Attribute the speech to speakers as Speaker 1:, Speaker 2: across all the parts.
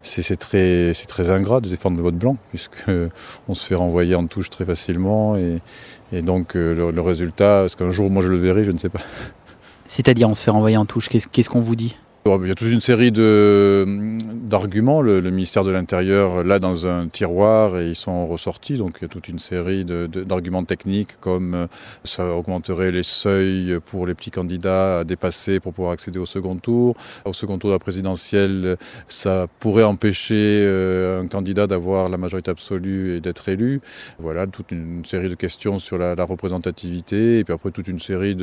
Speaker 1: c'est très ingrat de défendre le vote blanc, puisqu'on se fait renvoyer en touche très facilement. Et donc le résultat, est-ce qu'un jour moi je le verrai, je ne sais pas.
Speaker 2: C'est-à-dire on se fait renvoyer en touche, qu'est-ce qu'on vous dit ?
Speaker 1: Il y a toute une série d'arguments. Le ministère de l'Intérieur l'a dans un tiroir et ils sont ressortis. Donc il y a toute une série d'arguments techniques comme ça augmenterait les seuils pour les petits candidats à dépasser pour pouvoir accéder au second tour. Au second tour de la présidentielle, ça pourrait empêcher un candidat d'avoir la majorité absolue et d'être élu. Voilà, toute une série de questions sur la représentativité. Et puis après toute une série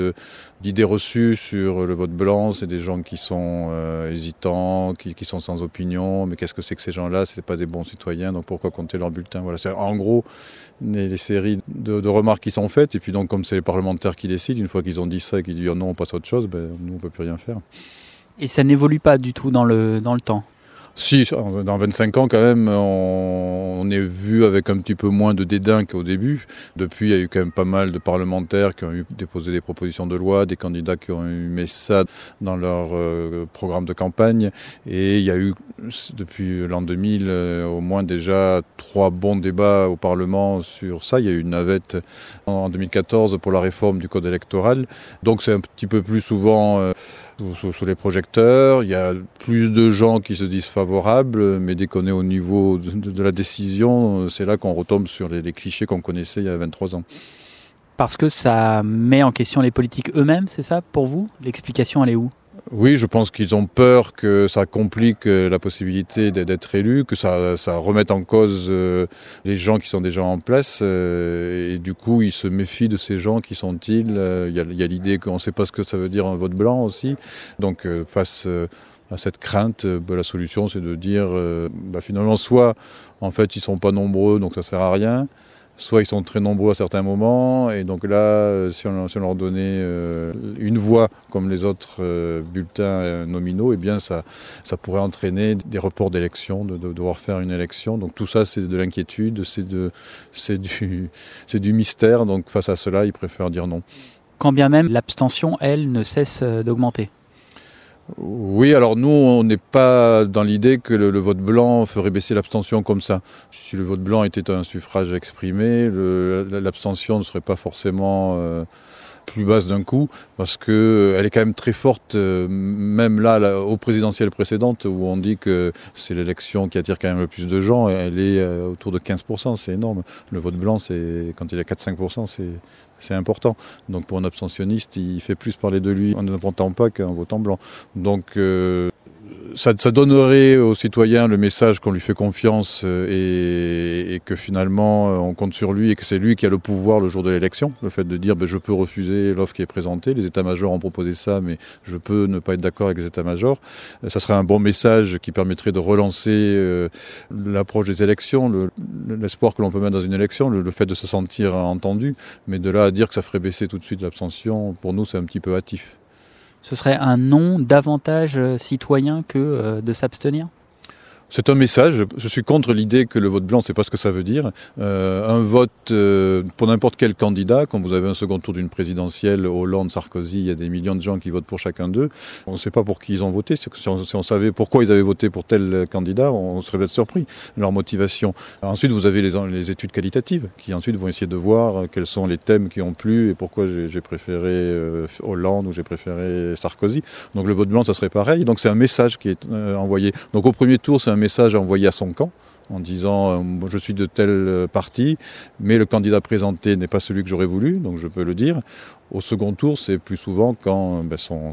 Speaker 1: d'idées reçues sur le vote blanc. C'est des gens qui sont hésitants, qui sont sans opinion, mais qu'est-ce que c'est que ces gens-là ? Ce n'est pas des bons citoyens, donc pourquoi compter leur bulletin ? Voilà, c'est en gros les séries de remarques qui sont faites, et puis donc comme c'est les parlementaires qui décident, une fois qu'ils ont dit ça et qu'ils disent oh non, on passe à autre chose, nous on ne peut plus rien faire.
Speaker 2: Et ça n'évolue pas du tout dans le temps ?
Speaker 1: Si, dans 25 ans quand même, on est vu avec un petit peu moins de dédain qu'au début. Depuis, il y a eu quand même pas mal de parlementaires qui ont déposé des propositions de loi, des candidats qui ont mis ça dans leur programme de campagne. Et il y a eu, depuis l'an 2000, au moins déjà 3 bons débats au Parlement sur ça. Il y a eu une navette en 2014 pour la réforme du code électoral. Donc c'est un petit peu plus souvent sous les projecteurs. Il y a plus de gens qui se disent favorables, mais dès qu'on est au niveau de la décision, c'est là qu'on retombe sur les clichés qu'on connaissait il y a 23 ans.
Speaker 2: Parce que ça met en question les politiques eux-mêmes, c'est ça pour vous ? L'explication, elle est où ?
Speaker 1: Oui, je pense qu'ils ont peur que ça complique la possibilité d'être élu, que ça remette en cause les gens qui sont déjà en place. Et du coup, ils se méfient de ces gens. Qui sont-ils ? Il y a l'idée qu'on ne sait pas ce que ça veut dire un vote blanc aussi. Donc, face à cette crainte, la solution, c'est de dire finalement, soit en fait, ils ne sont pas nombreux, donc ça ne sert à rien. Soit ils sont très nombreux à certains moments, et donc là, si on leur donnait une voix comme les autres bulletins nominaux, eh bien ça pourrait entraîner des reports d'élections, de devoir faire une élection. Donc tout ça, c'est de l'inquiétude, c'est du mystère. Donc face à cela, ils préfèrent dire non.
Speaker 2: Quand bien même l'abstention, elle, ne cesse d'augmenter.
Speaker 1: Oui, alors nous, on n'est pas dans l'idée que le vote blanc ferait baisser l'abstention comme ça. Si le vote blanc était un suffrage exprimé, l'abstention ne serait pas forcément plus basse d'un coup, parce qu'elle est quand même très forte, même là, aux présidentielles précédentes, où on dit que c'est l'élection qui attire quand même le plus de gens, elle est autour de 15%, c'est énorme. Le vote blanc, quand il est à 4-5%, c'est important. Donc pour un abstentionniste, il fait plus parler de lui en ne votant pas qu'en votant blanc. Donc ça donnerait aux citoyens le message qu'on lui fait confiance et que finalement on compte sur lui et que c'est lui qui a le pouvoir le jour de l'élection. Le fait de dire je peux refuser l'offre qui est présentée, les états-majors ont proposé ça, mais je peux ne pas être d'accord avec les états-majors. Ça serait un bon message qui permettrait de relancer l'approche des élections, l'espoir que l'on peut mettre dans une élection, le fait de se sentir entendu, mais de là à dire que ça ferait baisser tout de suite l'abstention, pour nous c'est un petit peu hâtif.
Speaker 2: Ce serait un non davantage citoyen que de s'abstenir ?
Speaker 1: C'est un message. Je suis contre l'idée que le vote blanc, c'est pas ce que ça veut dire. Un vote pour n'importe quel candidat, quand vous avez un second tour d'une présidentielle, Hollande, Sarkozy, il y a des millions de gens qui votent pour chacun d'eux. On ne sait pas pour qui ils ont voté. Si on savait pourquoi ils avaient voté pour tel candidat, on serait peut-être surpris de leur motivation. Ensuite, vous avez les études qualitatives qui ensuite vont essayer de voir quels sont les thèmes qui ont plu et pourquoi j'ai préféré Hollande ou j'ai préféré Sarkozy. Donc le vote blanc, ça serait pareil. Donc c'est un message qui est envoyé. Donc au premier tour, c'est un message envoyé à son camp en disant je suis de tel parti, mais le candidat présenté n'est pas celui que j'aurais voulu, donc je peux le dire. Au second tour, c'est plus souvent quand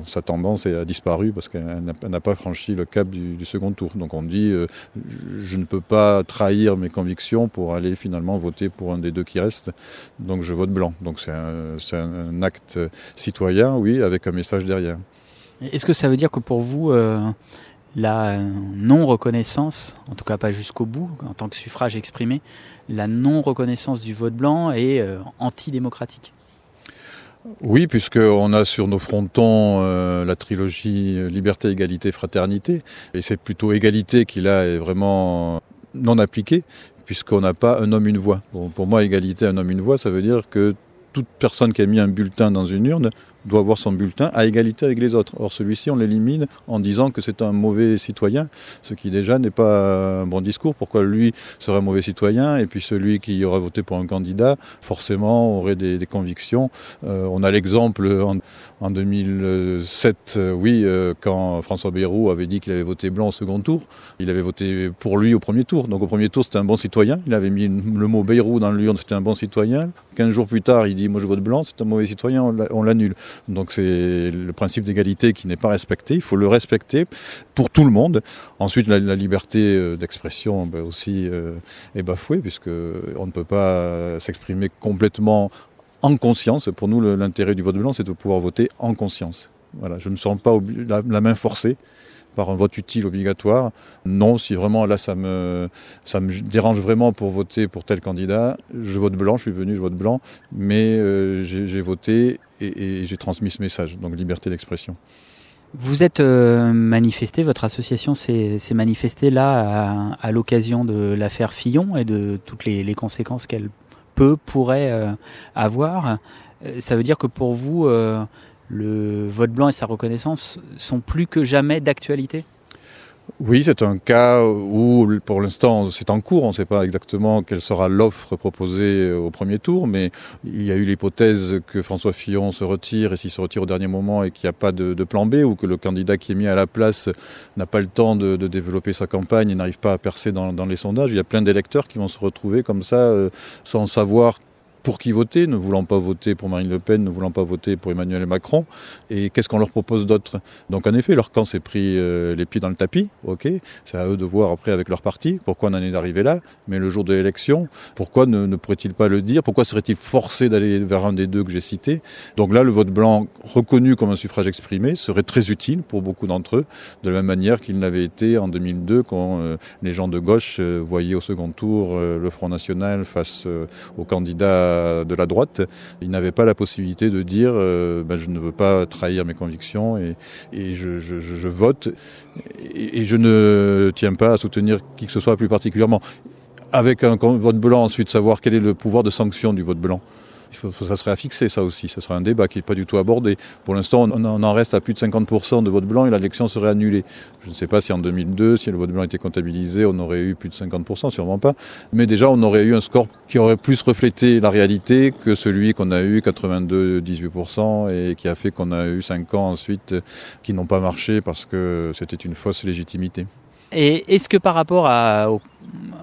Speaker 1: sa tendance a disparu parce qu'elle n'a pas franchi le cap du second tour. Donc on dit je ne peux pas trahir mes convictions pour aller finalement voter pour un des deux qui reste, donc je vote blanc. Donc c'est un acte citoyen, oui, avec un message derrière.
Speaker 2: Est-ce que ça veut dire que pour vous, la non-reconnaissance, en tout cas pas jusqu'au bout, en tant que suffrage exprimé, la non-reconnaissance du vote blanc est antidémocratique ?
Speaker 1: Oui, puisqu'on a sur nos frontons la trilogie liberté, égalité, fraternité, et c'est plutôt égalité qui là est vraiment non appliquée, puisqu'on n'a pas un homme, une voix. Bon, pour moi, égalité, un homme, une voix, ça veut dire que toute personne qui a mis un bulletin dans une urne doit avoir son bulletin à égalité avec les autres. Or, celui-ci, on l'élimine en disant que c'est un mauvais citoyen, ce qui déjà n'est pas un bon discours. Pourquoi lui serait un mauvais citoyen et puis celui qui aurait voté pour un candidat, forcément, aurait des convictions. On a l'exemple en 2007, quand François Bayrou avait dit qu'il avait voté blanc au second tour. Il avait voté pour lui au premier tour. Donc au premier tour, c'était un bon citoyen. Il avait mis le mot Bayrou dans l'urne, c'était un bon citoyen. 15 jours plus tard, il dit « moi je vote blanc », c'est un mauvais citoyen, on l'annule. Donc c'est le principe d'égalité qui n'est pas respecté. Il faut le respecter pour tout le monde. Ensuite, la liberté d'expression aussi est bafouée, puisqu'on ne peut pas s'exprimer complètement en conscience. Pour nous, l'intérêt du vote blanc, c'est de pouvoir voter en conscience. Voilà, je ne me sens pas la main forcée par un vote utile obligatoire. Non, si vraiment là ça me dérange vraiment pour voter pour tel candidat, je vote blanc, je suis venu, je vote blanc, mais j'ai voté et j'ai transmis ce message, donc liberté d'expression.
Speaker 2: Vous êtes manifesté, votre association s'est manifestée là à l'occasion de l'affaire Fillon et de toutes les conséquences qu'elle pourrait avoir. Ça veut dire que pour vous, le vote blanc et sa reconnaissance sont plus que jamais d'actualité ?
Speaker 1: Oui, c'est un cas où, pour l'instant, c'est en cours. On ne sait pas exactement quelle sera l'offre proposée au premier tour, mais il y a eu l'hypothèse que François Fillon se retire, et s'il se retire au dernier moment et qu'il n'y a pas de plan B, ou que le candidat qui est mis à la place n'a pas le temps de développer sa campagne et n'arrive pas à percer dans les sondages. Il y a plein d'électeurs qui vont se retrouver comme ça, sans savoir pour qui voter, ne voulant pas voter pour Marine Le Pen, ne voulant pas voter pour Emmanuel Macron. Et qu'est-ce qu'on leur propose d'autre ? Donc en effet, leur camp s'est pris les pieds dans le tapis, ok, c'est à eux de voir après avec leur parti, pourquoi on en est arrivé là, mais le jour de l'élection, pourquoi ne pourrait-il pas le dire ? Pourquoi serait-il forcé d'aller vers un des deux que j'ai cités ? Donc là, le vote blanc, reconnu comme un suffrage exprimé, serait très utile pour beaucoup d'entre eux, de la même manière qu'il l'avait été en 2002, quand les gens de gauche voyaient au second tour le Front National face au candidat de la droite. Ils n'avaient pas la possibilité de dire je ne veux pas trahir mes convictions et je vote et je ne tiens pas à soutenir qui que ce soit plus particulièrement. Avec un vote blanc, ensuite, savoir quel est le pouvoir de sanction du vote blanc. Ça serait à fixer, ça aussi. Ça serait un débat qui n'est pas du tout abordé. Pour l'instant, on en reste à plus de 50% de vote blanc et l'élection serait annulée. Je ne sais pas si en 2002, si le vote blanc était comptabilisé, on aurait eu plus de 50%, sûrement pas. Mais déjà, on aurait eu un score qui aurait plus reflété la réalité que celui qu'on a eu, 82-18%, et qui a fait qu'on a eu 5 ans ensuite qui n'ont pas marché parce que c'était une fausse légitimité.
Speaker 2: Et est-ce que par rapport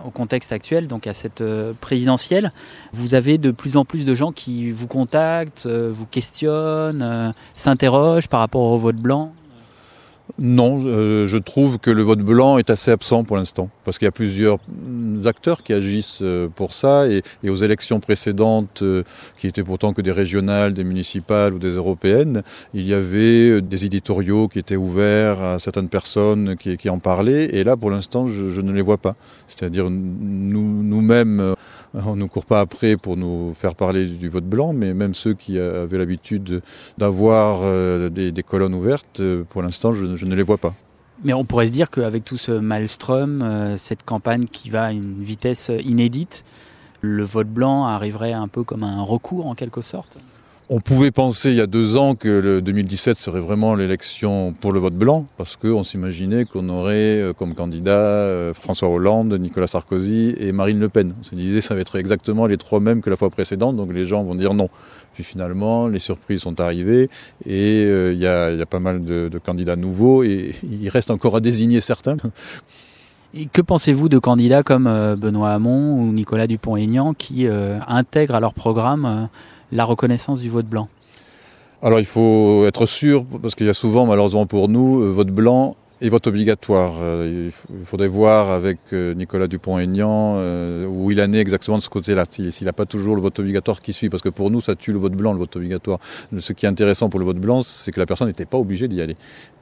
Speaker 2: au contexte actuel, donc à cette présidentielle, vous avez de plus en plus de gens qui vous contactent, vous questionnent, s'interrogent par rapport au vote blanc ?
Speaker 1: Non, je trouve que le vote blanc est assez absent pour l'instant, parce qu'il y a plusieurs acteurs qui agissent pour ça, et aux élections précédentes, qui étaient pourtant que des régionales, des municipales ou des européennes, il y avait des éditoriaux qui étaient ouverts à certaines personnes qui en parlaient, et là pour l'instant je ne les vois pas. C'est-à-dire nous-mêmes, on ne court pas après pour nous faire parler du vote blanc, mais même ceux qui avaient l'habitude d'avoir des colonnes ouvertes, pour l'instant je ne les vois pas.
Speaker 2: Mais on pourrait se dire qu'avec tout ce maelstrom, cette campagne qui va à une vitesse inédite, le vote blanc arriverait un peu comme un recours en quelque sorte ?
Speaker 1: On pouvait penser il y a 2 ans que le 2017 serait vraiment l'élection pour le vote blanc, parce qu'on s'imaginait qu'on aurait comme candidat François Hollande, Nicolas Sarkozy et Marine Le Pen. On se disait que ça va être exactement les 3 mêmes que la fois précédente, donc les gens vont dire non. Puis finalement, les surprises sont arrivées et il y a pas mal de candidats nouveaux et il reste encore à désigner certains.
Speaker 2: Et que pensez-vous de candidats comme Benoît Hamon ou Nicolas Dupont-Aignan qui intègrent à leur programme la reconnaissance du vote blanc ?
Speaker 1: Alors il faut être sûr, parce qu'il y a souvent, malheureusement pour nous, vote blanc et vote obligatoire. Il faudrait voir avec Nicolas Dupont-Aignan où il en est exactement de ce côté-là, s'il n'a pas toujours le vote obligatoire qui suit, parce que pour nous, ça tue le vote blanc, le vote obligatoire. Ce qui est intéressant pour le vote blanc, c'est que la personne n'était pas obligée d'y aller.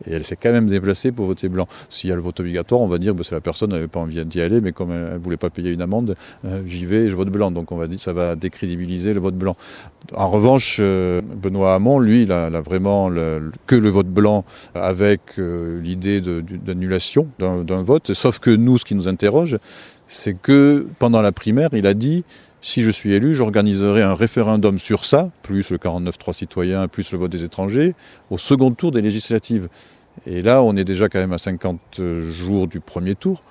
Speaker 1: Et elle s'est quand même déplacée pour voter blanc. S'il y a le vote obligatoire, on va dire que la personne n'avait pas envie d'y aller, mais comme elle ne voulait pas payer une amende, j'y vais et je vote blanc. Donc on va dire que ça va décrédibiliser le vote blanc. En revanche, Benoît Hamon, lui, il a vraiment que le vote blanc avec l'idée d'annulation d'un vote, sauf que nous, ce qui nous interroge, c'est que pendant la primaire, il a dit si je suis élu, j'organiserai un référendum sur ça, plus le 49.3 citoyen, plus le vote des étrangers, au second tour des législatives. Et là, on est déjà quand même à 50 jours du premier tour.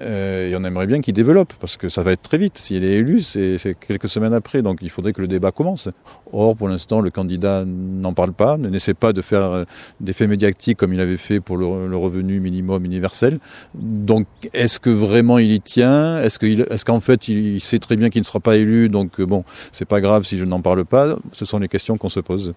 Speaker 1: Et on aimerait bien qu'il développe, parce que ça va être très vite. S'il est élu, c'est quelques semaines après, donc il faudrait que le débat commence. Or, pour l'instant, le candidat n'en parle pas, n'essaie pas de faire des faits médiatiques comme il avait fait pour le revenu minimum universel. Donc, est-ce que vraiment il y tient ? Est-ce qu'en fait, il sait très bien qu'il ne sera pas élu, donc bon, c'est pas grave si je n'en parle pas ? Ce sont les questions qu'on se pose.